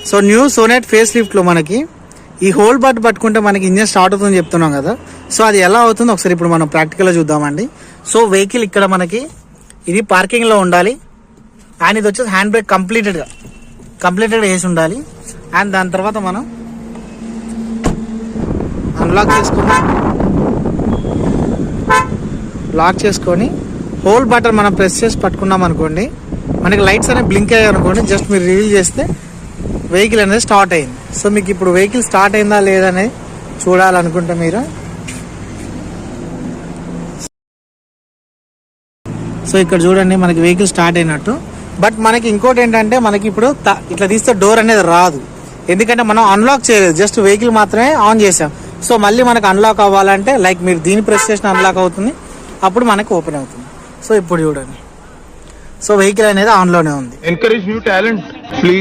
So new Sonet face లిఫ్ట్లో మనకి ఈ హోల్ బట్ పట్టుకుంటే మనకి ఇంజన్ స్టార్ట్ అవుతుందని చెప్తున్నాం కదా. సో అది ఎలా అవుతుందో ఒకసారి ఇప్పుడు మనం ప్రాక్టికల్గా చూద్దామండి. సో వెహికల్ ఇక్కడ మనకి ఇది పార్కింగ్లో ఉండాలి అండ్ ఇది వచ్చేసి హ్యాండ్ బ్రేక్ కంప్లీటెడ్గా వేసి ఉండాలి. అండ్ దాని తర్వాత మనం అన్లాక్ చేసుకొని హోల్ బటన్ మనం ప్రెస్ చేసి పట్టుకున్నాం అనుకోండి, మనకి లైట్స్ అనేవి బ్లింక్ అయ్యాయి అనుకోండి, జస్ట్ మీరు రివీల్ చేస్తే వెహికల్ అనేది స్టార్ట్ అయింది. సో మీకు ఇప్పుడు వెహికల్ స్టార్ట్ అయిందా లేదా అనేది చూడాలనుకుంటే మీరు సో ఇక్కడ చూడండి మనకి వెహికల్ స్టార్ట్ అయినట్టు. బట్ మనకి ఇంకోటి ఏంటంటే మనకి ఇప్పుడు ఇట్లా తీస్తే డోర్ అనేది రాదు, ఎందుకంటే మనం అన్లాక్ చేయలేదు, జస్ట్ వెహికల్ మాత్రమే ఆన్ చేసాం. సో మళ్ళీ మనకు అన్లాక్ అవ్వాలంటే లైక్ మీరు దీన్ని ప్రెస్ చేసిన అన్లాక్ అవుతుంది, అప్పుడు మనకి ఓపెన్ అవుతుంది. సో ఇప్పుడు చూడండి, సో వెహికల్ అనేది ఆన్లోనే ఉంది. Encourage new talent, please.